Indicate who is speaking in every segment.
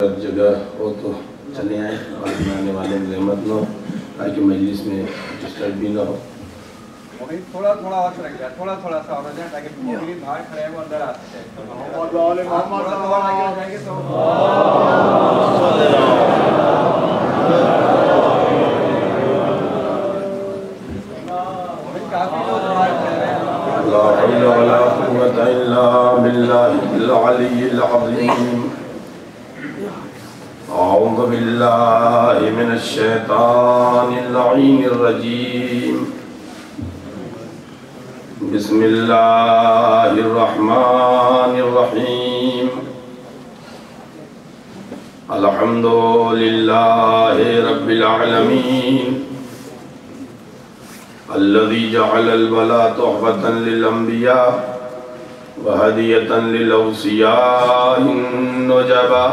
Speaker 1: جگہ ہو تو چلے آئیں اور آنے والے رحمت نہ ہو تاکہ مجلس میں ڈسٹرب بھی نہ ہو۔
Speaker 2: تھوڑا تھوڑا وقت رکھ جائے، تھوڑا تھوڑا سا ہو جائے تاکہ مولوی باہر کھڑے ہیں وہ اندر آ سکے۔
Speaker 1: لا حول ولا قوة إلا بالله العلي العظيم۔ أعوذ بالله من الشيطان اللعين الرجيم۔ بسم الله الرحمن الرحيم۔ الحمد لله رب العالمين الذي جعل البلاء تحفة للأنبياء وهدية للأوصياء النجبا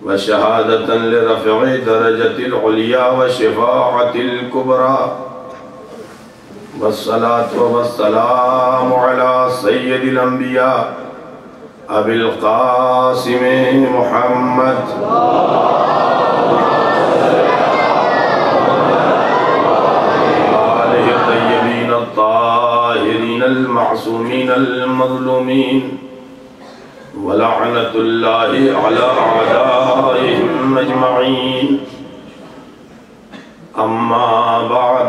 Speaker 1: وشهادة لرفع درجة العليا وشفاعة الكبرى، والصلاة والسلام على سيد الأنبياء أبي القاسم محمد آله الطيبين الطاهرين المعصومين المظلومين، ولعنة الله على أعدائهم أجمعين۔ أما بعد،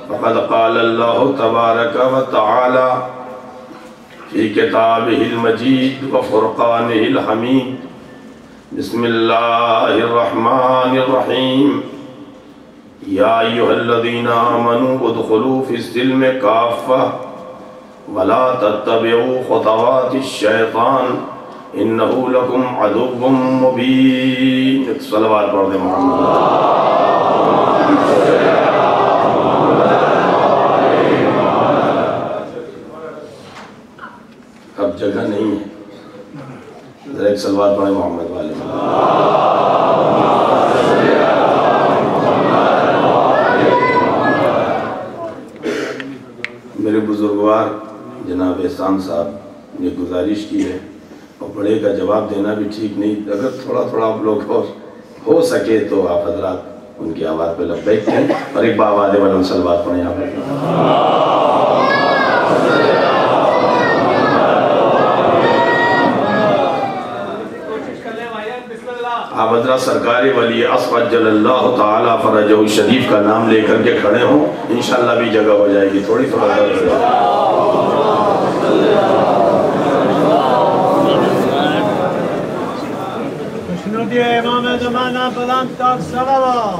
Speaker 1: فقد قال الله تبارك وتعالى في كتابه المجيد وفرقانه الحميد: بسم الله الرحمن الرحيم، يا أيها الذين آمنوا ادخلوا في السلم كافة ولا تتبعوا خطوات الشيطان إنه لكم عدو مبين۔ صلوات پڑھ دیں محمد۔ اب جگہ نہیں ہے، ذرا ایک صلوات پڑھیں محمد والے۔ میرے بزرگوار جناب احسان صاحب نے گزارش کی ہے، اور بڑے کا جواب دینا بھی ٹھیک نہیں، اگر تھوڑا تھوڑا آپ لوگ ہو سکے تو آپ حضرات ان کی آواز پہ لبیک کہیں اور ایک باآواز بلند صلوات پڑھیں آپ۔ آپ حضرات سرکار ولی عصر عجل اللہ تعالیٰ فرجہ شریف کا نام لے کر کے کھڑے ہوں، انشاءاللہ بھی جگہ ہو جائے گی، تھوڑی تھوڑا
Speaker 3: شنودی امام زمانہ بلند تک صلوات۔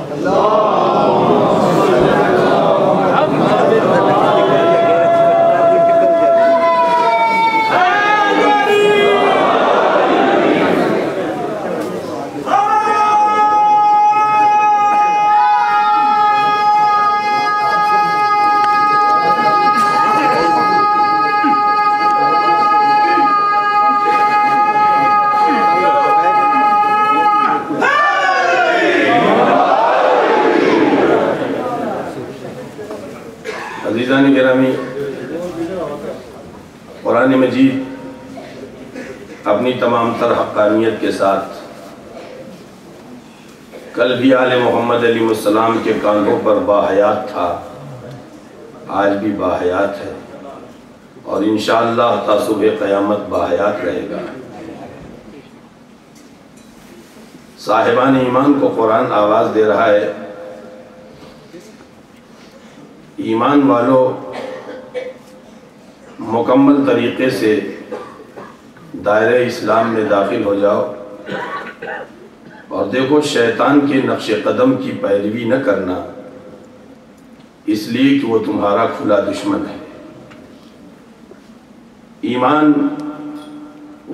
Speaker 1: عزیزان گرامی، قرآن مجید اپنی تمام تر حقانیت کے ساتھ کل بھی آل محمد علیہ السلام کے کاندھوں پر باحیات تھا، آج بھی باحیات ہے، اور انشاءاللہ تا صبح قیامت باحیات رہے گا۔ صاحبان ایمان کو قرآن آواز دے رہا ہے: ایمان والو مکمل طریقے سے دائرہ اسلام میں داخل ہو جاؤ، اور دیکھو شیطان کے نقش قدم کی پیروی نہ کرنا، اس لیے کہ وہ تمہارا کھلا دشمن ہے۔ ایمان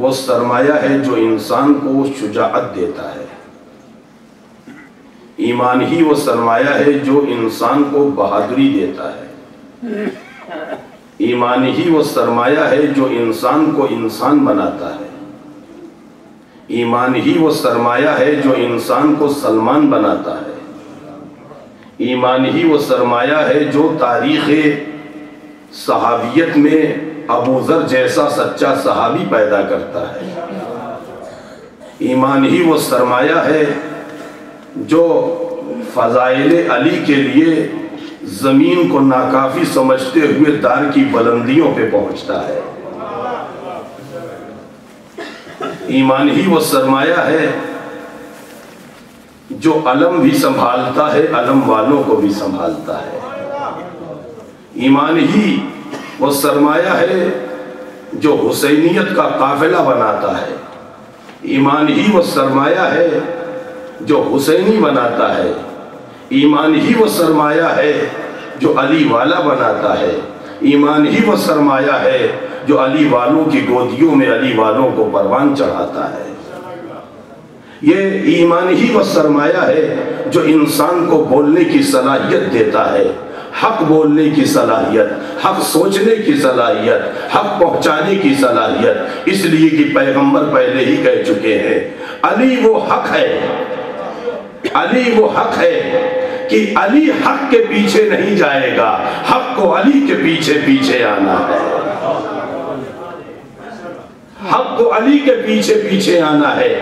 Speaker 1: وہ سرمایہ ہے جو انسان کو شجاعت دیتا ہے، ایمان ہی وہ سرمایہ ہے جو انسان کو بہادری دیتا ہے، ایمان ہی وہ سرمایہ ہے جو انسان کو انسان بناتا ہے، ایمان ہی وہ سرمایہ ہے جو انسان کو سلمان بناتا ہے، ایمان ہی وہ سرمایہ ہے جو تاریخ صحابیت میں ابو ذر جیسا سچا صحابی پیدا کرتا ہے۔ ایمان ہی وہ سرمایہ ہے جو فضائل علی کے لیے زمین کو ناکافی سمجھتے ہوئے دار کی بلندیوں پہ پہنچتا ہے۔ ایمان ہی وہ سرمایہ ہے جو علم بھی سنبھالتا ہے، علم والوں کو بھی سنبھالتا ہے۔ ایمان ہی وہ سرمایہ ہے جو حسینیت کا قافلہ بناتا ہے۔ ایمان ہی وہ سرمایہ ہے جو حسینی بناتا ہے۔ ایمان ہی وہ سرمایہ ہے جو علی والا بناتا ہے۔ ایمان ہی وہ سرمایہ ہے جو علی والوں کی گودیوں میں علی والوں کو پروان چڑھاتا ہے۔ یہ ایمان ہی وہ سرمایہ ہے جو انسان کو بولنے کی صلاحیت دیتا ہے، حق بولنے کی صلاحیت، حق سوچنے کی صلاحیت، حق پہنچانے کی صلاحیت، اس لیے کہ پیغمبر پہلے ہی کہہ چکے ہیں علی وہ حق ہے، علی وہ حق ہے کہ علی حق کے پیچھے نہیں جائے گا، حق کو علی کے پیچھے پیچھے آنا ہے، حق کو علی کے پیچھے پیچھے آنا ہے۔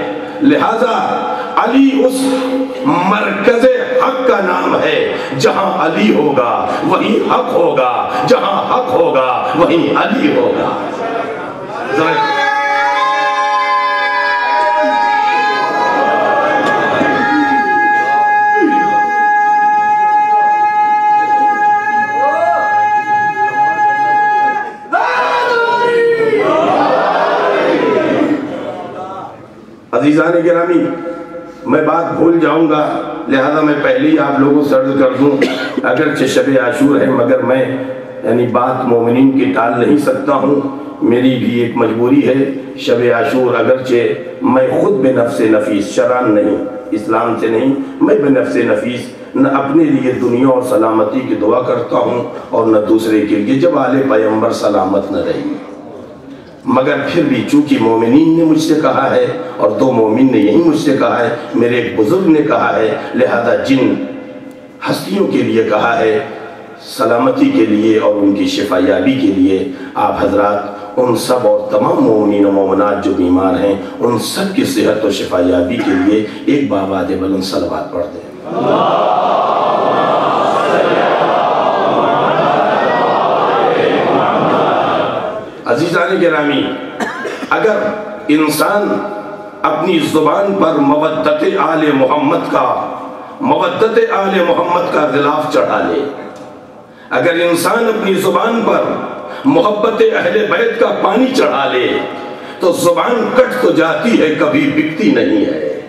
Speaker 1: لہذا علی اس مرکز حق کا نام ہے، جہاں علی ہوگا وہیں حق ہوگا، جہاں حق ہوگا وہیں علی ہوگا۔ عزیزان گرامی، میں بات بھول جاؤں گا، لہذا میں پہلے ہی آپ لوگوں سے عرض کر دوں، اگرچہ شب عاشور ہے مگر میں بات مومنین کی ٹال نہیں سکتا ہوں، میری بھی ایک مجبوری ہے۔ شب عاشور اگرچہ میں خود بے نفس نفیس، شرعاً نہیں، اسلام سے نہیں، میں بے نفس نفیس نہ اپنے لیے دنیا اور سلامتی کی دعا کرتا ہوں اور نہ دوسرے کے لیے، جب آل پیغمبر سلامت نہ رہی، مگر پھر بھی چونکہ مومنین نے مجھ سے کہا ہے اور دو مومن نے یہی مجھ سے کہا ہے، میرے ایک بزرگ نے کہا ہے، لہذا جن ہستیوں کے لیے کہا ہے سلامتی کے لیے اور ان کی شفا یابی کے لیے، آپ حضرات ان سب اور تمام مومنین و مومنات جو بیمار ہیں ان سب کی صحت و شفا یابی کے لیے ایک باباد بلند صلوات پڑھ دیں۔ عزیزان گرامی، اگر انسان اپنی زبان پر مودت آل محمد کا غلاف چڑھا لے، اگر انسان اپنی زبان پر محبت اہل بیت کا پانی چڑھا لے تو زبان کٹ تو جاتی ہے، کبھی بکتی نہیں ہے،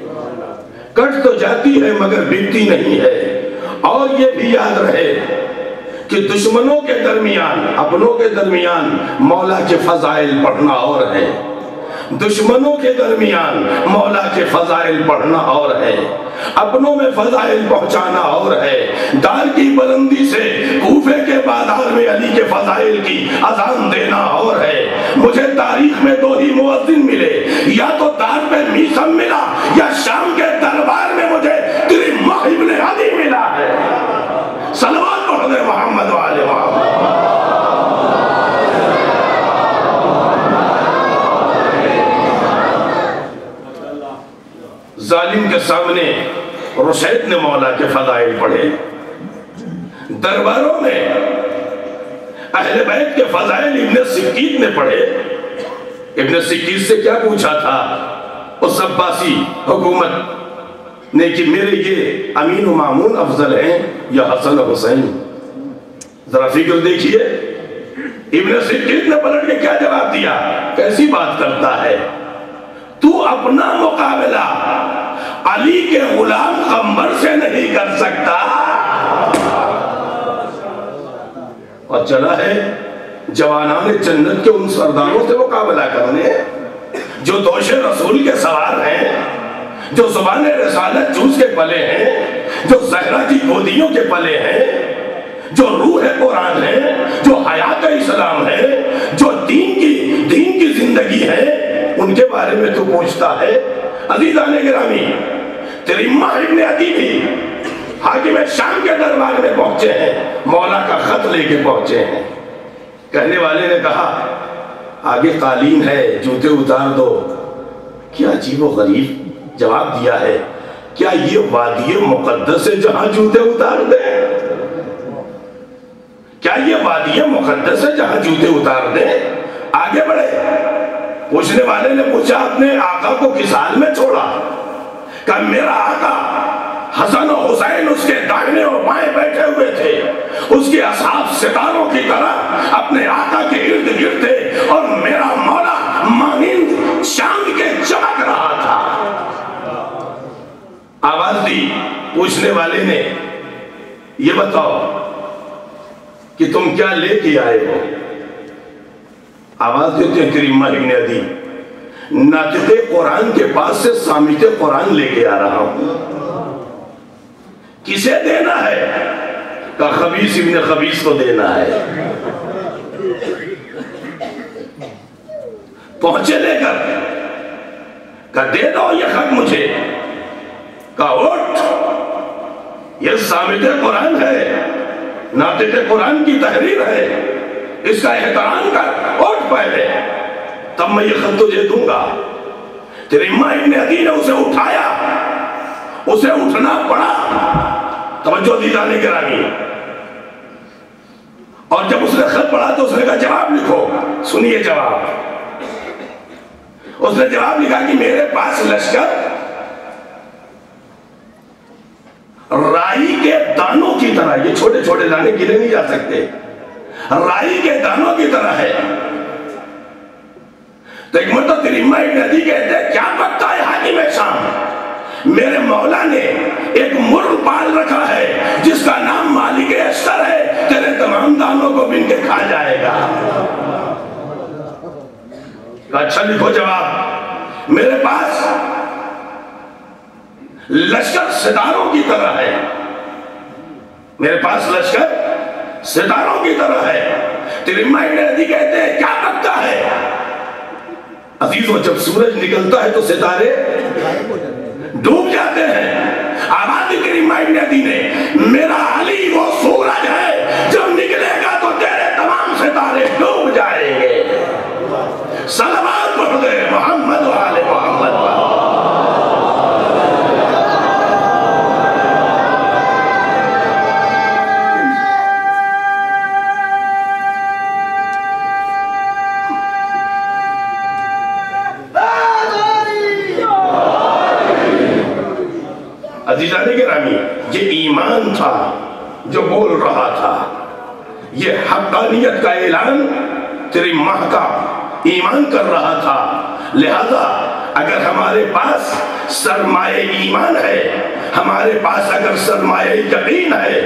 Speaker 1: کٹ تو جاتی ہے مگر بکتی نہیں ہے۔ اور یہ بھی یاد رہے کہ دشمنوں کے درمیان، اپنوں کے درمیان مولا کے فضائل پڑھنا اور ہے، دشمنوں کے درمیان مولا کے فضائل پڑھنا اور ہے، اپنوں میں فضائل پہنچانا اور ہے۔ دار کی بلندی سے کوفے کے بازار میں علی کے فضائل کی اذان دینا اور ہے۔ مجھے تاریخ میں دو ہی مؤذن ملے، یا تو دار پہ میثم ملا یا شام کے دربار میں مجھے ترمہ ابن عدی ملا ہے۔ صلوات پڑھ دے محمد والے محمد۔ ظالم کے سامنے رشید نے مولا کے فضائل پڑھے، درباروں میں اہل بیت کے فضائل ابن سکیت نے پڑھے۔ ابن سکیت سے کیا پوچھا تھا اس عباسی حکومت نے کہ میرے یہ امین و مامون افضل ہیں یا حسن و حسین؟ ذرا فکر دیکھیے، ابن سکیت نے پلٹ کے کیا جواب دیا؟ کیسی بات کرتا ہے تو اپنا مقابلہ علی کے غلام قمر سے نہیں کر سکتا؟ اور چلا ہے جوانان جنت کے ان سرداروں سے مقابلہ کرنے جو دوش رسول کے سوار ہیں، جو زبان رسالت جوز کے پلے ہیں، جو زہرہ کی گودیوں کے پلے ہیں، جو روح قرآن ہے، جو حیات اسلام ہے، جو دین کی زندگی ہے، ان کے بارے میں تو پوچھتا ہے۔ عزیزان گرامی، ترمہ ابن عدی بھی حاکم شام کے دربار میں پہنچے ہیں، مولا کا خط لے کے پہنچے ہیں۔ کہنے والے نے کہا آگے قالین ہے، جوتے اتار دو۔ کیا عجیب و غریب جواب دیا ہے کیا یہ وادی مقدس ہے جہاں جوتے اتار دیں؟ کیا یہ وادی مقدس ہے جہاں جوتے اتار دیں؟ آگے بڑھے، پوچھنے والے نے پوچھا اپنے آقا کو کس حال میں چھوڑا؟ کہ میرا آقا حسن و حسین اس کے داہنے اور بائیں بیٹھے ہوئے تھے، اس کے اصحاب ستاروں کی طرح اپنے آقا کے ارد گرد تھے، اور میرا مولا مانند چاند کے چمک رہا تھا۔ آواز دی، پوچھنے والے نے یہ بتاؤ کہ تم کیا لے کے آئے ہو؟ آواز دیتے ہیں کریمہ ابن عدی، ناطق قرآن کے پاس سے سامت قرآن لے کے آ رہا ہوں۔ کسے دینا ہے؟ کہ خبیث ابن خبیث کو دینا ہے۔ پہنچے لے کر، کہ دے دو یہ خط مجھے، کہ اٹھ، یہ سامت قرآن ہے، ناطق قرآن کی تحریر ہے، اس کا احترام کر، اٹھ پہلے، تب میں یہ خط تجھے دوں گا۔ کریمہ ابن عدی نے اسے اٹھایا، اسے اٹھنا پڑا، توجہ دیدہ نے گرامی، اور جب اس نے خط پڑھا تو اس نے کہا جواب لکھو۔ سنیے جواب، اس نے جواب لکھا کہ میرے پاس لشکر رائی کے دانوں کی طرح، یہ چھوٹے چھوٹے دانے گنے نہیں جا سکتے، رائی کے دانوں کی طرح ہے۔ تو ایک مرتبہ کریمہ ابن عدی کہتے ہیں کیا پکتا ہے حاکم شام، میرے مولا نے ایک مرغ پال رکھا ہے جس کا نام مالک اشتر ہے، تیرے تمام دانوں کو بن کے کھا جائے گا۔ اچھا لکھو جواب، میرے پاس لشکر ستاروں کی طرح ہے، میرے پاس لشکر ستاروں کی طرح ہے۔ کریمہ ابن عدی کہتے ہیں کیا پکتا ہے؟ عزیزو جب سورج نکلتا ہے تو ستارے ڈوب جاتے ہیں۔ آبادی کریمہ ابن عدی نے میرا علی وہ سورج ہے جب نکلے گا تو تیرے تمام ستارے ڈوب جائیں گے۔ صلوات پڑھ دے محمد و آل محمد۔ عزیزان گرامی، یہ ایمان تھا جو بول رہا تھا، یہ حقانیت کا اعلان تیری ماہ کا ایمان کر رہا تھا۔ لہذا اگر ہمارے پاس سرمایہ ایمان ہے، ہمارے پاس اگر سرمایہ یقین ہے،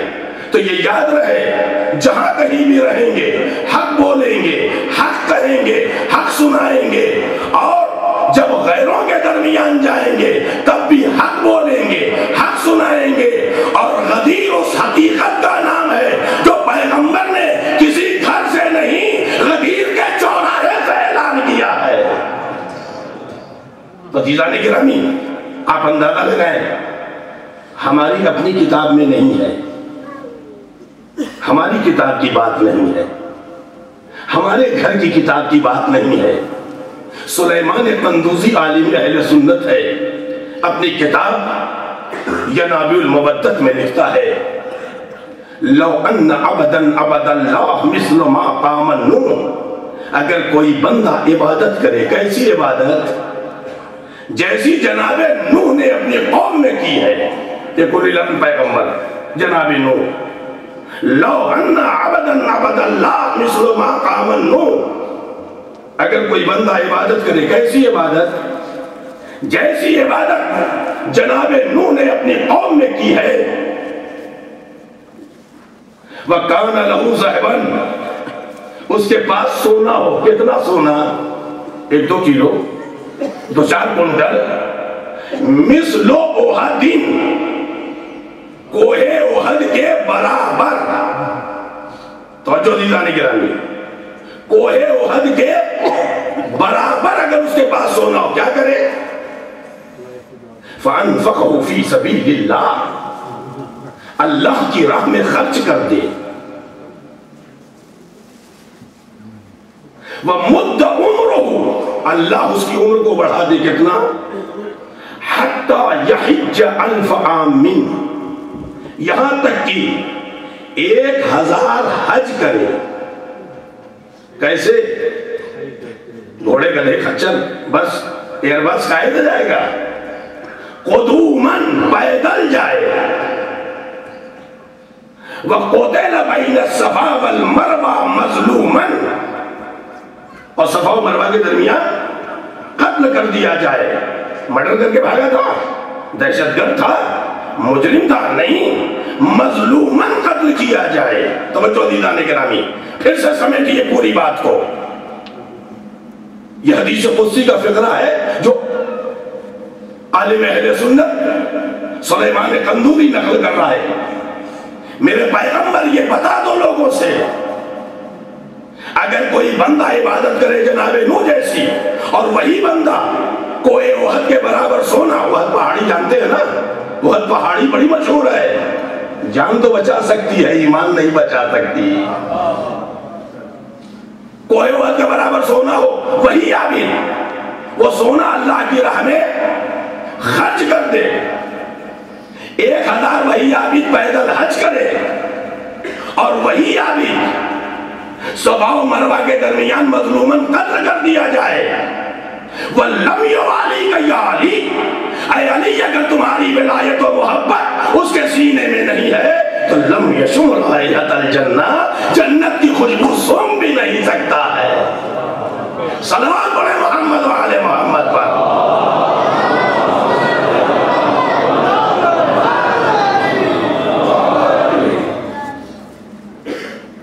Speaker 1: تو یہ یاد رہے جہاں کہیں بھی رہیں گے حق بولیں گے، حق کہیں گے، حق سنائیں گے، اور جب غیروں کے درمیان جائیں گے تب بھی حق بولیں گے، حق سنائیں گے۔ اور غدیر اس حقیقت کا نام ہے جو پیغمبر نے کسی گھر سے نہیں، غدیر کے چوراہے سے اعلان کیا ہے۔ عزیزان گرامی، آپ اندازہ لگائیں، ہماری اپنی کتاب میں نہیں ہے، ہماری کتاب کی بات نہیں ہے، ہمارے گھر کی کتاب کی بات نہیں ہے۔ سلیمان قندوزی عالم اہل سنت ہے، اپنی کتاب ینابع المودت میں لکھتا ہے لو ان عبدا عبد اللہ مثل ما قام نوح، اگر کوئی بندہ عبادت کرے، کیسی عبادت؟ جیسی جناب نوح نے اپنی قوم میں کی ہے، یہ کوئی لمن پیغمبر جناب نوح، لو ان عبدا عبد اللہ مثل ما قام نوح، اگر کوئی بندہ عبادت کرے، کیسی عبادت؟ جیسی عبادت جناب نوح نے اپنی قوم میں کی ہے۔ وَكَانَ لَهُ ذَهْبًا، اس کے پاس سونا ہو، کتنا سونا؟ 1-2 کلو، 2-4 کنٹل، مثل احد، کوہ احد کے برابر۔ توجہ دیدان گرامی، کوہ احد کے برابر اگر اس کے پاس سونا ہو، کیا کرے؟ فَأَنفَقَهُ فِي سَبِيلِ اللَّهِ، اللہ کی راہ میں خرچ کر دے۔ وَمُدَّ عُمْرُهُ، اللہ اس کی عمر کو بڑھا دے، کتنا؟ حتی یحج الف عام من، یہاں تک کہ 1000 حج کرے. کیسے؟ گھوڑے گدھے خچر بس ایئر بس قائد ہو جائے گا. قدومن پیدل جائے. وَقُتِلَ بَيْنَ الصَّفَا وَالْمَرْوَى مَظْلُومًا، اور صفا و مروہ کے درمیان قتل کر دیا جائے. مرڈر کر کے بھاگا تھا، دہشت گرد تھا، مجرم تھا؟ نہیں، مظلومن قتل کیا جائے. توجہ دیدان گرامی، پھر سے سمیٹیے پوری بات کو. یہ حدیث قدسی کا فقرہ ہے جو عالم اہل سنت سلیمان قندوری نقل کر رہا ہے. میرے پیغمبر یہ بتا دو لوگوں سے، اگر کوئی بندہ عبادت کرے جناب نو جیسی، اور وہی بندہ کوئے احد کے برابر سونا، احد پہاڑی جانتے ہیں نا، احد پہاڑی بڑی مشہور ہے، جان تو بچا سکتی ہے، ایمان نہیں بچا سکتی. کوئے احد کے برابر سونا ہو، وہی عابد وہ سونا اللہ کی راہ میں خرچ کر دے، 1000 وہی عابد پیدل حج کرے، اور وہی عابد صفا و مروہ کے درمیان مظلومن قتل کر دیا جائے. وَلَمْ يُوَالِيكَ يَا عَلِي، اے علی اگر تمہاری ولایت و محبت اس کے سینے میں نہیں ہے تو لم یشم رائحۃ الجنہ، جنت کی خوشبو سونگ بھی نہیں سکتا ہے. صلوات پڑھے محمد و آل محمد پر.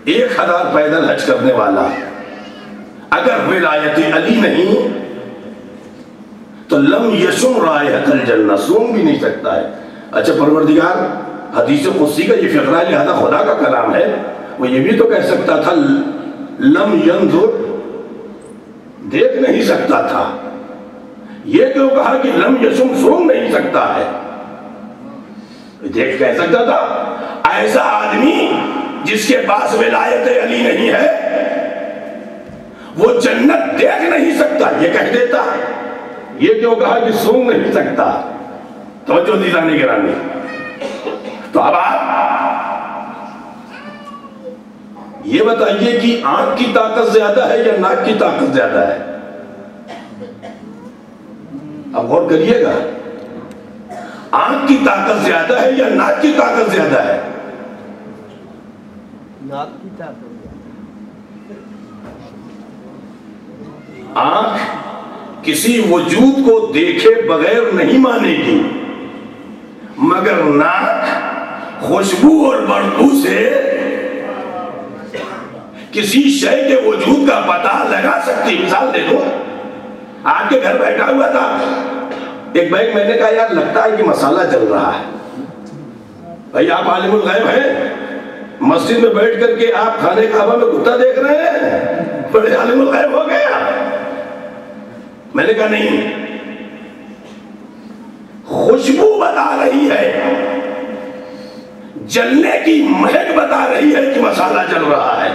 Speaker 1: 1000 پیدل حج کرنے والا اگر ولایت علی نہیں تو لم یشم رائحۃ الجنہ، سونگ بھی نہیں سکتا ہے. اچھا پروردگار، حدیث قدسی کا یہ فقرہ ہے، لہذا خدا کا کلام ہے، وہ یہ بھی تو کہہ سکتا تھا لم ینظر، دیکھ نہیں سکتا تھا. یہ کیوں کہا کہ لم یشم، سونگ نہیں سکتا ہے؟ دیکھ کہہ سکتا تھا. ایسا آدمی جس کے پاس ولایت علی نہیں ہے وہ جنت دیکھ نہیں سکتا، یہ کہہ دیتا. یہ کیوں کہا کہ سونگ نہیں سکتا؟ توجہ دیدان گرامی. تو اب آپ یہ بتائیے کہ آنکھ کی طاقت زیادہ ہے یا ناک کی طاقت زیادہ ہے؟ اب غور کریے گا، آنکھ کی طاقت زیادہ ہے یا ناک کی طاقت زیادہ ہے؟
Speaker 3: ناک کی طاقت.
Speaker 1: آنکھ کسی وجود کو دیکھے بغیر نہیں مانے گی، مگر ناک خوشبو اور بدبو سے کسی شے کے وجود کا پتہ لگا سکتی. مثال دے دو، آپ کے گھر بیٹھا ہوا تھا ایک بیگ، میں نے کہا یار لگتا ہے کہ مسالہ جل رہا ہے. بھائی آپ عالم الغیب ہیں، مسجد میں بیٹھ کر کے آپ کھانے کعبہ میں کتا دیکھ رہے ہیں، بڑے عالم الغیب ہو گیا. میں نے کہا نہیں، خوشبو بتا رہی ہے، جلنے کی مہک بتا رہی ہے کہ مسالہ جل رہا ہے.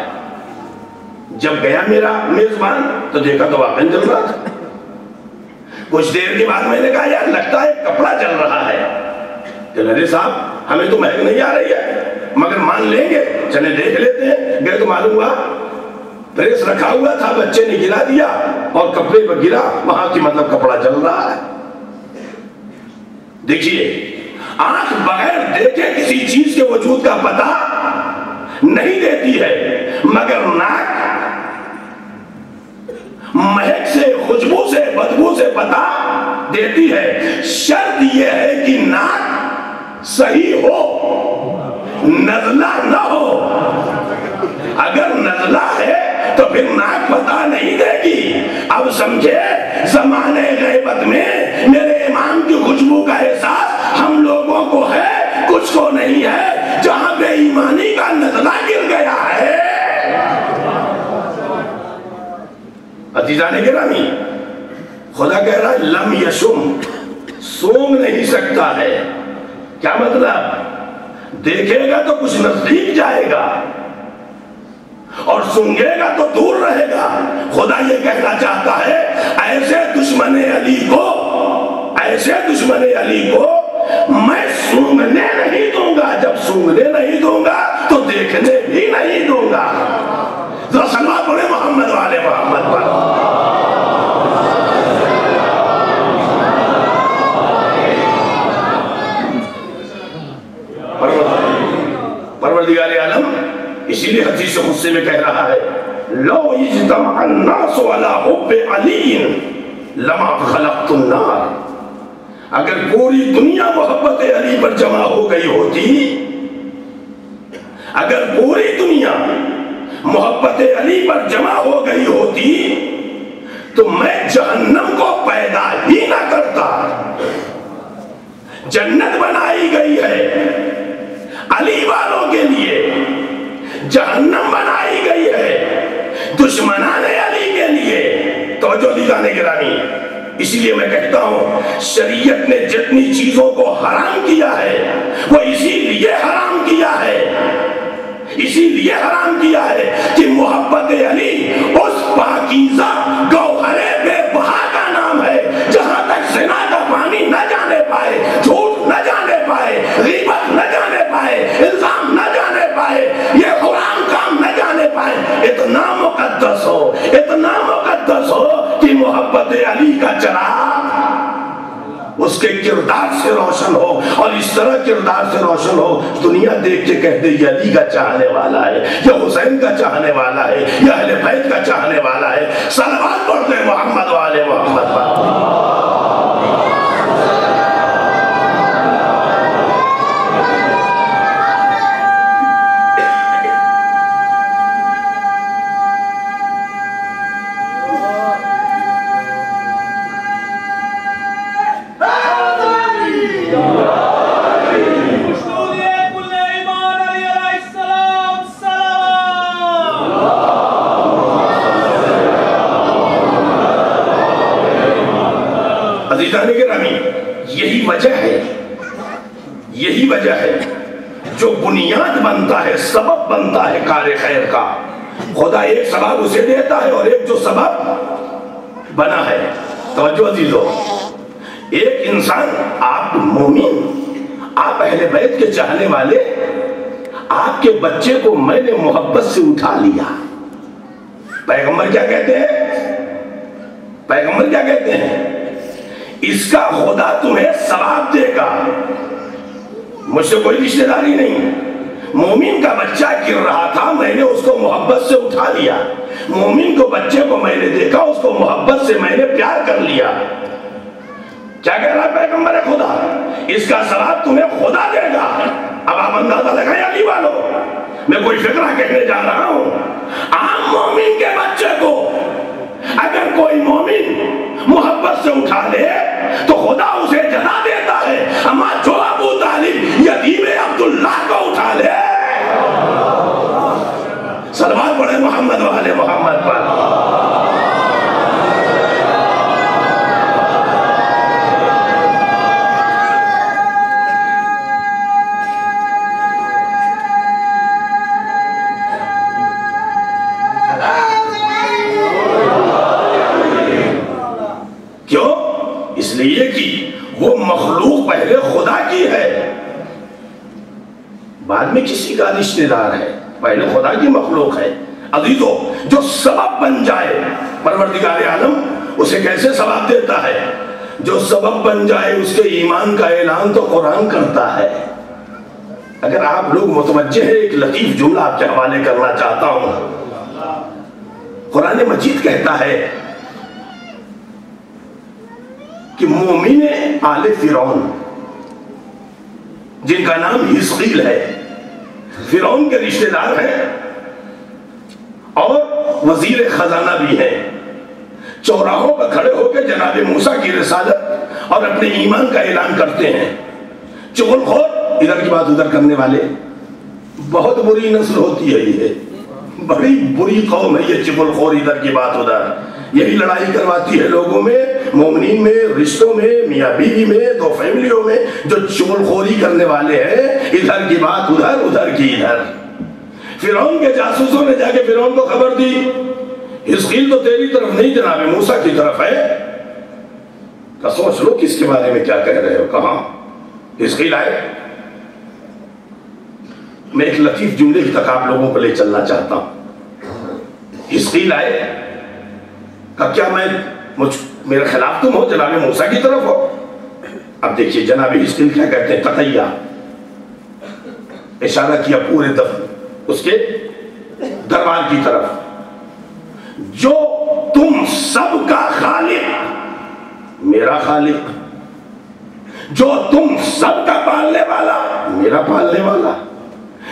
Speaker 1: جب گیا میرا میزبان تو دیکھا تو واقعی جل رہا تھا. کچھ دیر کے بعد میں نے کہا یار لگتا ہے کپڑا جل رہا ہے. کہ ارے صاحب ہمیں تو مہک نہیں آ رہی ہے مگر مان لیں گے، چلے دیکھ لیتے ہیں. گئے تو معلوم ہوا پریس رکھا ہوا تھا، بچے نے گرا دیا اور کپڑے پر گرا، وہاں کی مطلب کپڑا جل رہا ہے. دیکھیے، آنکھ بغیر دیکھے کسی چیز کے وجود کا پتہ نہیں دیتی ہے، مگر ناک مہک سے، خوشبو سے، بدبو سے پتہ دیتی ہے. شرط یہ ہے کہ ناک صحیح ہو، نزلہ نہ ہو. اگر نزلہ ہے تو پھر ناک پتہ نہیں دے گی. اب سمجھے، زمانے غیبت میں میرے امام کی خوشبو کا احساس ہم لوگوں کو ہے، کچھ کو نہیں ہے. جہاں بے ایمانی کا نزلہ گر گیا ہے. عزیزان گرامی، خدا کہہ رہا ہے لم یشم، سونگ نہیں سکتا ہے. کیا مطلب؟ دیکھے گا تو کچھ نزدیک جائے گا اور سونگے گا تو دور رہے گا. خدا یہ کہنا چاہتا ہے ایسے دشمن علی کو، ایسے دشمن علی کو میں سونگنے نہیں دوں گا، جب سونگنے نہیں دوں گا تو دیکھنے بھی نہیں دوں گا۔ ذرا صلوات پڑھے محمد والے محمد پر۔ پروردگار عالم اسی لیے حدیث قدسی میں کہہ رہا ہے لو اجتمع الناس علی حب علی لما خلقت النار، اگر پوری دنیا محبت علی پر جمع ہو گئی ہوتی، اگر پوری دنیا محبت علی پر جمع ہو گئی ہوتی تو میں جہنم کو پیدا ہی نہ کرتا۔ جنت بنائی گئی ہے علی والوں کے لیے، جہنم بنائی گئی ہے دشمنان علی کے لیے۔ توجہ دیجئے گرامی، اسی لیے میں کہتا ہوں شریعت نے جتنی چیزوں کو حرام کیا ہے وہ اسی لیے حرام کیا ہے، اسی لیے حرام کیا ہے کہ محبت علی اس پاکیزہ گوہر بے بہا کا نام ہے جہاں تک زنا کا پانی نہ جانے پائے، جھوٹ نہ جانے پائے، غیبت نہ جانے پائے، الزام نہ جانے پائے، یہ حرام کام نہ جانے پائے۔ اتنا مقدس ہو، اتنا مقدس ہو کہ محبت علی کا چراغ اس کے کردار سے روشن ہو، اور اس طرح کردار سے روشن ہو دنیا دیکھ کے کہہ دے یہ علی کا چاہنے والا ہے، یہ حسین کا چاہنے والا ہے، یہ اہل بیت کا چاہنے والا ہے۔ صلوات پڑھتے ہیں محمد والے محمد پر۔ عزیزان گرامی، یہی وجہ ہے، یہی وجہ ہے جو بنیاد بنتا ہے، سبب بنتا ہے کار خیر کا، خدا ایک سبب اسے دیتا ہے اور ایک جو سبب بنا ہے۔ توجہ عزیزو، ایک انسان، آپ مومن، آپ اہل بیت کے چاہنے والے، آپ کے بچے کو میں نے محبت سے اٹھا لیا، پیغمبر کیا کہتے ہیں؟ پیغمبر کیا کہتے ہیں؟ اس کا خدا تمہیں ثواب دے گا، مجھ سے کوئی رشتہ داری نہیں۔ مومن کا بچہ گر رہا تھا، میں نے اس کو محبت سے اٹھا لیا، مومن کو بچے کو میں نے دیکھا، اس کو محبت سے میں نے پیار کر لیا۔ کیا کہہ رہا ہے پیغمبر خدا؟ اس کا ثواب تمہیں خدا دے گا۔ اب آپ اندازہ لگائیں علی والوں، میں کوئی فکرہ کہنے جا رہا ہوں، عام مومن کے بچے کو اگر کوئی مومن محبت سے اٹھا لے تو خدا اسے جزا دیتا ہے، اما جو ابو طالب یتیم عبداللہ کو اٹھا لے، صلوات پڑھے محمد والے محمد پر۔ اس لیے کہ وہ مخلوق پہلے خدا کی ہے، بعد میں کسی کا رشتہ دار ہے، پہلے خدا کی مخلوق ہے۔ عزیزو، جو سبب بن جائے پروردگار عالم اسے کیسے ثواب دیتا ہے؟ جو سبب بن جائے اس کے ایمان کا اعلان تو قرآن کرتا ہے۔ اگر آپ لوگ متوجہ ہیں، ایک لطیف جملہ آپ کے حوالے کرنا چاہتا ہوں۔ قرآن مجید کہتا ہے کہ مومن آل فرعون جن کا نام حزقیل ہے، فرعون کے رشتہ دار ہیں اور وزیر خزانہ بھی ہیں، چوراہوں پر کھڑے ہو کے جناب موسیٰ کی رسالت اور اپنے ایمان کا اعلان کرتے ہیں۔ چغل خور، ادھر کی بات ادھر کرنے والے، بہت بری نسل ہوتی ہے، یہ بڑی بری قوم ہے یہ چغل خور، ادھر کی بات ادھر، یہی لڑائی کرواتی ہے لوگوں میں، مومنین میں، رشتوں میں، میاں بیوی میں، دو فیملیوں میں، جو چغل خوری کرنے والے ہیں، ادھر کی بات ادھر، ادھر کی ادھر۔ فرعون کے جاسوسوں نے جا کے فرعون کو خبر دی، حزقیل تو تیری طرف نہیں جناب موسیٰ کی طرف ہے، کہ سوچ لو کس کے بارے میں کیا کہہ رہے ہو. کہاں حزقیل آئے. میں ایک لطیف جملے کی تک آپ لوگوں کو لے چلنا چاہتا ہوں. حزقیل آئے کہ کیا میرے خلاف تم ہو جناب موسیٰ کی طرف ہو. اب دیکھیے جناب حزقیل کیا کہتے ہیں. تقیہ اشارہ کیا پورے اس کے دربار کی طرف. جو تم سب کا خالق میرا خالق, جو تم سب کا پالنے والا میرا پالنے والا,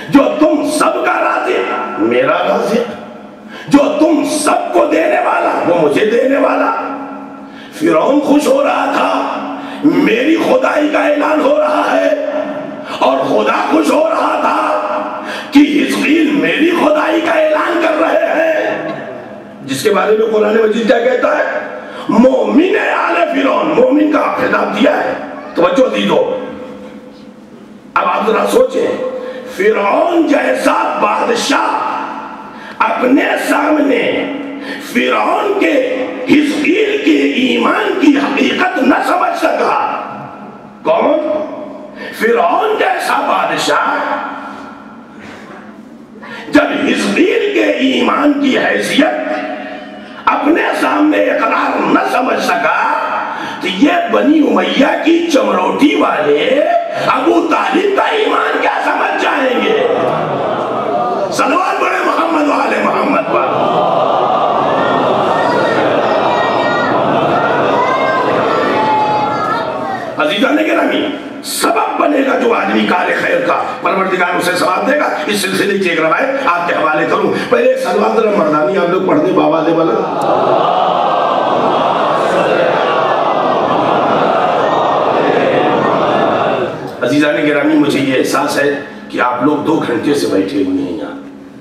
Speaker 1: جو تم سب کا رازق میرا رازق, جو تم سب کو دینے والا وہ مجھے دینے والا. فرعون خوش ہو رہا تھا, میری خدائی کا اعلان ہو رہا ہے, اور خدا خوش ہو رہا تھا کہ حزقیل میری خدائی کا اعلان کر رہے ہیں. جس کے بارے میں قرآن مجید کیا کہتا ہے؟ مومن آل فرعون, مومن کا خطاب دیا ہے. توجہ دیجو. اب آپ ذرا سوچیں, فرعون جیسا بادشاہ اپنے سامنے فرعون کے حزقیل کے ایمان کی حقیقت نہ سمجھ سکا. کون؟ فرعون جیسا بادشاہ جب حزقیل کے ایمان کی حیثیت اپنے سامنے اقرار نہ سمجھ سکا تو یہ بنی امیہ کی چمروٹی والے ابو طالب کا ایمان کیا سمجھ جائیں گے؟ صلوات پڑھیں محمد و آل محمد پر. عزیزان گرامی, سبب بنے گا جو آدمی کار خیر کا, پروردگار اسے ثواب دے گا. اس سلسلے کی ایک روایت آپ کے حوالے کروں. پہلے صلوات مردانی آپ لوگ پڑھ دیں بابا دے والا. عزیزان گرامی, مجھے یہ احساس ہے کہ آپ لوگ 2 گھنٹے سے بیٹھے ہوئے ہیں یہاں.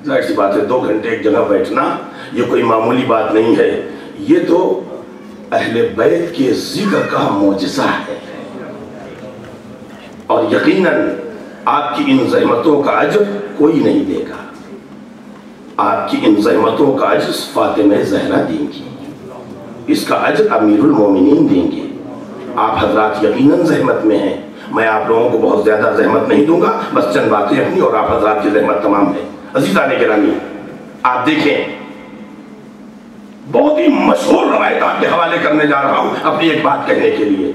Speaker 1: ظاہر سی بات ہے 2 گھنٹے ایک جگہ بیٹھنا یہ کوئی معمولی بات نہیں ہے. یہ تو اہل بیت کے ذکر کا معجزہ ہے, اور یقیناً آپ کی ان زحمتوں کا اجر کوئی نہیں دے گا. آپ کی ان زحمتوں کا اجر فاطمہ زہرا دیں گی, اس کا اجر امیر المومنین دیں گے. آپ حضرات یقیناً زحمت میں ہیں. میں آپ لوگوں کو بہت زیادہ زحمت نہیں دوں گا, بس چند باتیں اپنی اور آپ حضرات کی زحمت تمام ہے. عزیزان گرامی, آپ دیکھیں بہت ہی مشہور روایت آپ کے حوالے کرنے جا رہا ہوں اپنی ایک بات کہنے کے لیے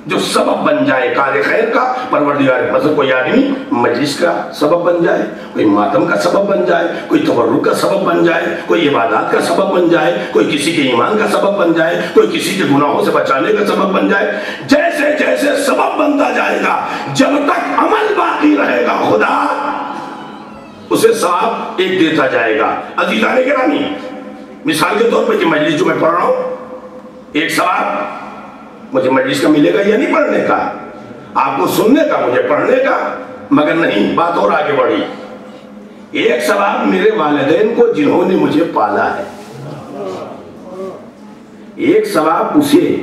Speaker 1: جو سبب بن جائے کار خیر کا. پروردگار مطلب کوئی آدمی مجلس کا سبب بن جائے, کوئی ماتم کا سبب بن جائے, کوئی تبرک کا سبب بن جائے, کوئی عبادات کا سبب بن جائے, کوئی کسی کے ایمان کا سبب بن جائے, کوئی کسی کے گناہوں سے بچانے کا سبب بن جائے. جیسے جیسے سبب بنتا جائے گا, جب تک عمل باقی رہے گا خدا اسے ثواب ایک دیتا جائے گا. عزیزان گرامی, مثال کے طور پر یہ مجلس جو میں پڑھ رہا ہوں, ایک ثواب مجھے مجلس کا ملے گا یا نہیں پڑھنے کا, آپ کو سننے کا مجھے پڑھنے کا, مگر نہیں, بات اور آگے بڑھی. ایک ثواب میرے والدین کو جنہوں نے مجھے پالا ہے, ایک ثواب اسے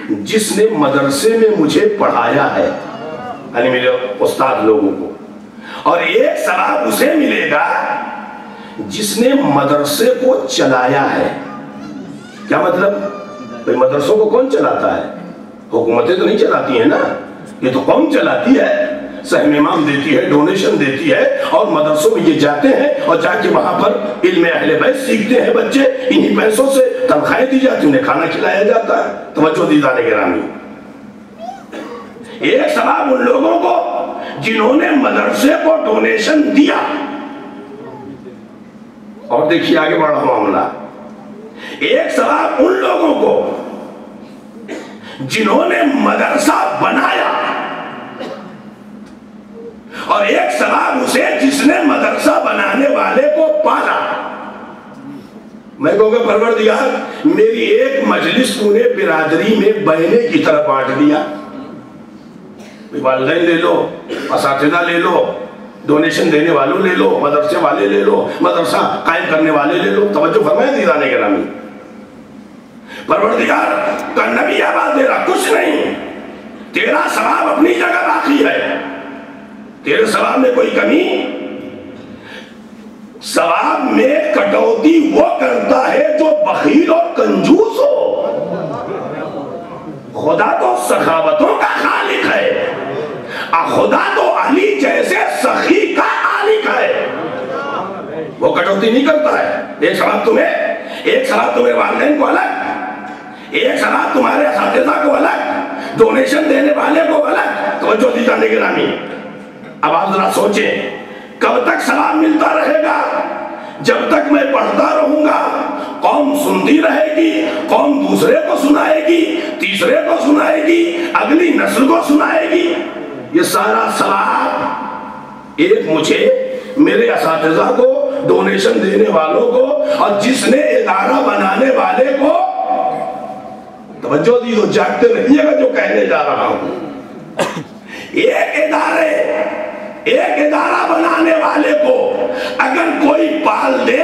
Speaker 1: جس نے مدرسے میں مجھے پڑھایا ہے, یعنی میرے استاد لوگوں کو, اور ایک ثواب اسے ملے گا جس نے مدرسے کو چلایا ہے. کیا مطلب؟ بھئی مدرسوں کو کون چلاتا ہے؟ حکومتیں تو نہیں چلاتی ہیں نا, یہ تو قوم چلاتی ہے, سہم امام دیتی ہے, ڈونیشن دیتی ہے, اور مدرسوں میں یہ جاتے ہیں اور جا کے وہاں پر علم اہل بیت سیکھتے ہیں بچے. انہی پیسوں سے تنخواہیں دی جاتی, انہیں کھانا کھلایا جاتا ہے. توجہ دیدان گرامی, ایک ثواب ان لوگوں کو جنہوں نے مدرسے کو ڈونیشن دیا. اور دیکھیے آگے بڑھ رہا معاملہ, ایک ثواب ان لوگوں کو جنہوں نے مدرسہ بنایا, اور ایک ثواب اسے جس نے مدرسہ بنانے والے کو پالا. میں کہوں گا پروردگار میری ایک مجلس تو نے برادری میں بہنے کی طرح بانٹ دیا. والدین لے لو, اساتذہ لے لو, ڈونیشن دینے والوں لے لو, مدرسے والے لے لو, مدرسہ قائم کرنے والے لے لو. توجہ فرمائیں دیدان گرامی, پروردگار کا نبی آباد تیرا کچھ نہیں, تیرا ثواب اپنی جگہ باقی ہے, تیرے ثواب میں کوئی کمی. ثواب میں کٹوتی وہ کرتا ہے جو بخیل اور کنجوس ہو. خدا تو سخاوتوں کا خالق ہے، خدا تو علی جیسے سخی کا خالق ہے، وہ کٹوتی نہیں کرتا ہے۔ ایک سوال تمہیں والدین کو الگ، ایک سوال تمہارے اساتذہ کو الگ، ڈونیشن دینے والے کو الگ۔ توجہ دی جانے گرامی، اب آپ ذرا سوچیں کب تک ثواب ملتا رہے گا؟ جب تک میں پڑھتا رہوں گا، قوم سنتی رہے گی، قوم دوسرے کو سنائے گی، تیسرے کو سنائے گی، اگلی نسل کو سنائے گی۔ یہ سارا ثواب ایک مجھے، میرے اساتذہ کو، ڈونیشن دینے والوں کو، اور جس نے ادارہ بنانے والے کو۔ توجہ دی تو جاگتے رہیے گا جو کہنے جا رہا ہوں۔ ایک ادارہ بنانے والے کو اگر کوئی پال دے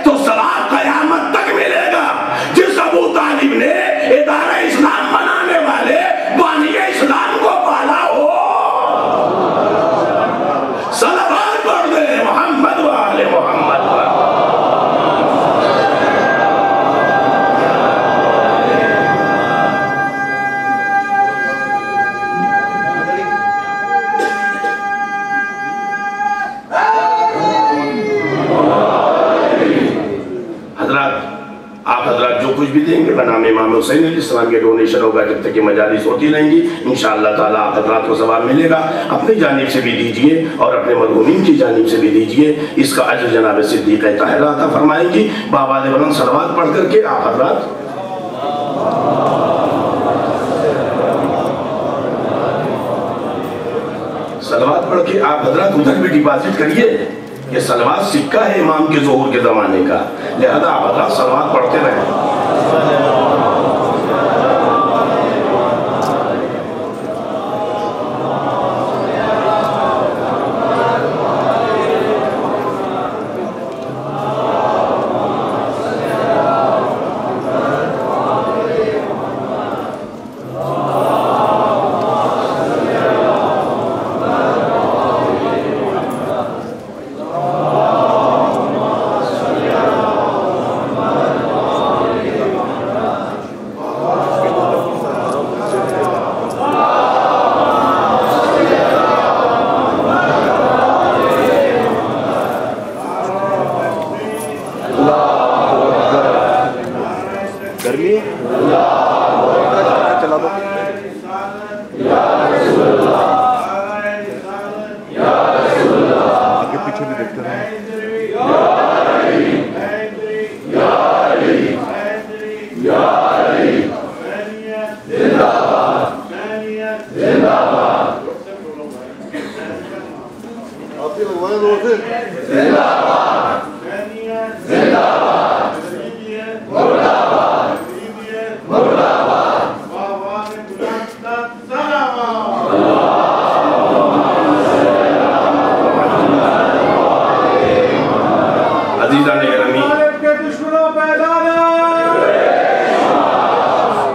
Speaker 1: تو ثواب قیامت تک ملے گا۔ جس ابو طالب نے ادارہ اسلام بنانے والے بانی اسلام کو پالا ہو، صلوات پڑھ دے محمد و آل محمد۔ آپ حضرات جو کچھ بھی دیں گے بنام امام حسین علیہ السلام کے ڈونیشن ہوگا، جب تک یہ مجالس ہوتی رہیں گی انشاءاللہ تعالیٰ آپ حضرات کو ثواب ملے گا۔ اپنی جانب سے بھی دیجئے اور اپنے مرحومین کی جانب سے بھی دیجئے، اس کا اجر جناب صدیقہ طاہرہ عطا فرمائیں گی۔ بآواز بلند صلوات پڑھ کر کے آپ حضرات صلوات پڑھ کے آپ حضرات ادھر بھی ڈپازٹ کریے۔ یہ صلوات سکہ ہے امام کے ظہور کے زمانے کا، لہذا آپ حضرات صلوات پڑھتے رہیں۔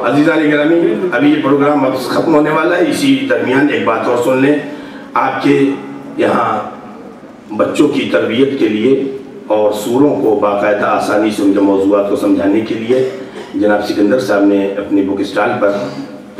Speaker 1: عزیزان گرامی، ابھی یہ پروگرام ختم ہونے والا ہے، اسی درمیان ایک بات اور سن لیں۔ آپ کے یہاں بچوں کی تربیت کے لیے اور سوروں کو باقاعدہ آسانی سے ان کے موضوعات کو سمجھانے کے لیے جناب سکندر صاحب نے اپنی بک اسٹال پر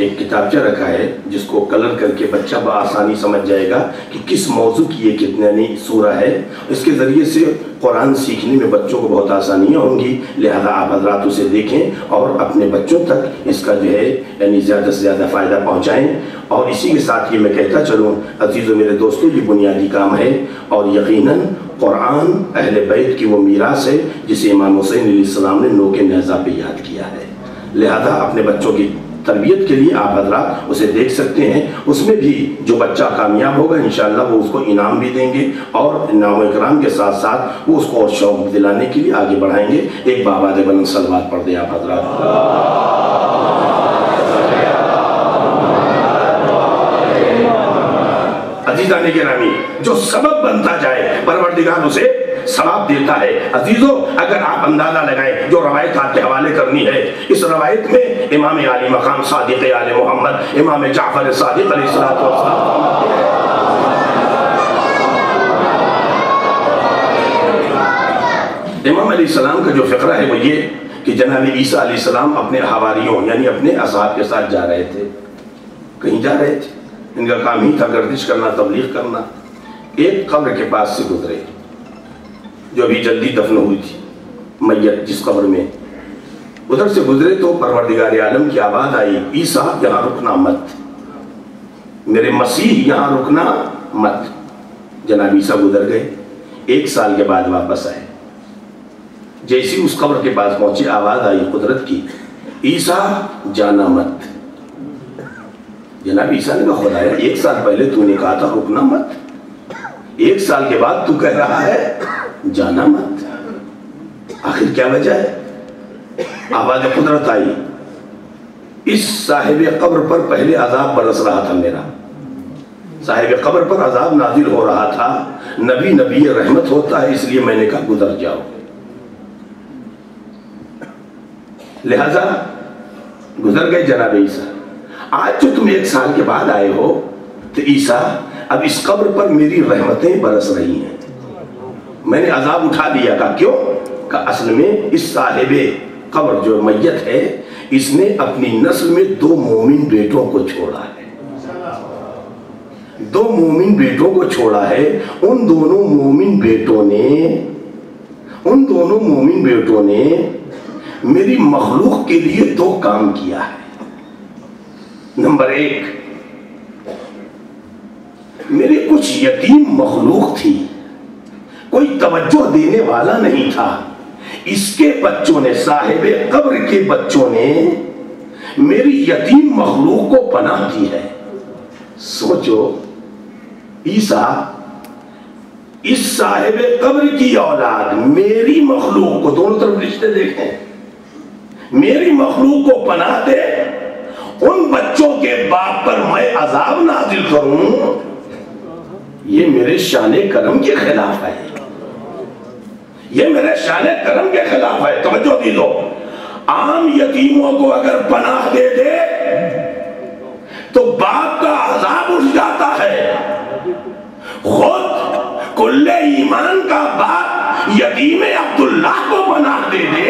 Speaker 1: ایک کتابچہ رکھا ہے، جس کو کلر کر کے بچہ بآسانی سمجھ جائے گا کہ کس موضوع کی یہ کتنی سورہ ہے۔ اس کے ذریعے سے قرآن سیکھنے میں بچوں کو بہت آسانیاں ہوں گی، لہذا آپ حضرات اسے دیکھیں اور اپنے بچوں تک اس کا جو ہے یعنی زیادہ سے زیادہ فائدہ پہنچائیں۔ اور اسی کے ساتھ یہ میں کہتا چلوں عزیزو میرے دوستو، یہ بنیادی کام ہے اور یقیناً قرآن اہل بیت کی وہ میراث ہے جسے امام حسین علیہ السلام نے نوک نیزہ پہ یاد کیا ہے۔ لہذا اپنے بچوں کی تربیت کے لیے آپ حضرات اسے دیکھ سکتے ہیں، اس میں بھی جو بچہ کامیاب ہوگا انشاءاللہ وہ اس کو انعام بھی دیں گے اور انعام و اکرام کے ساتھ ساتھ وہ اس کو اور شوق دلانے کے لیے آگے بڑھائیں گے۔ ایک بآواز بلند صلوات پڑھ دیں آپ حضرات۔ عزیزان گرامی، جو سبب بنتا جائے پروردگار اسے ثواب دیتا ہے۔ عزیزو، اگر آپ اندازہ لگائیں جو روایت آپ کے حوالے کرنی ہے، اس روایت میں امام علی مقام صادق آل محمد امام جعفر صادق علیہ السلام امام علیہ السلام کا جو فقرہ ہے وہ یہ کہ کہ جناب عیسیٰ علیہ السلام اپنے حواریوں یعنی اپنے اصحاب کے ساتھ جا رہے تھے، کہیں جا رہے تھے، ان کا کام ہی تھا گردش کرنا، تبلیغ کرنا. ایک قبر کے پاس سے گزرے جو ابھی جلدی دفن ہوئی تھی میت جس قبر میں، ادھر سے گزرے تو پروردگار عالم کی آواز آئی، عیسیٰ یہاں رکنا مت، میرے مسیح یہاں رکنا مت. جناب عیسیٰ گزر گئے. 1 سال کے بعد واپس آئے. جیسی اس قبر کے پاس پہنچے آواز آئی قدرت کی، عیسیٰ جانا مت. جناب عیسیٰ نے کہا خدایا 1 سال پہلے تو نے کہا تھا رکنا مت، 1 سال کے بعد تو کہہ رہا ہے جانا مت، آخر کیا وجہ ہے؟ آواز قدرت آئی، اس صاحب قبر پر پہلے عذاب برس رہا تھا میرا، صاحب قبر پر عذاب نازل ہو رہا تھا، نبی نبی رحمت ہوتا ہے، اس لیے میں نے کہا گزر جاؤ. لہذا گزر گئے جناب عیسیٰ. آج جو تم 1 سال کے بعد آئے ہو تو عیسیٰ اب اس قبر پر میری رحمتیں برس رہی ہیں، میں نے عذاب اٹھا دیا. کہا کیوں؟ کہ اصل میں اس صاحب قبر جو میت ہے اس نے اپنی نسل میں 2 مومن بیٹوں کو چھوڑا ہے، 2 مومن بیٹوں کو چھوڑا ہے. ان دونوں مومن بیٹوں نے میری مخلوق کے لیے 2 کام کیا ہے. نمبر 1، میری کچھ یتیم مخلوق تھی، کوئی توجہ دینے والا نہیں تھا، اس کے بچوں نے، صاحب قبر کے بچوں نے میری یتیم مخلوق کو پناہ دی ہے. سوچو عیسیٰ اس صاحب قبر کی اولاد میری مخلوق کو، دونوں طرف رشتے دیکھیں، میری مخلوق کو پناہ دے، ان بچوں کے باپ پر میں عذاب نازل کروں، یہ میرے شان کرم کے خلاف ہے، یہ میرے شان کرم کے خلاف ہے. توجہ دیجو، عام یتیموں کو اگر پناہ دے دے تو باپ کا عذاب اٹھ جاتا ہے. خود کل ایمان کا باپ یتیم عبداللہ کو پناہ دے دے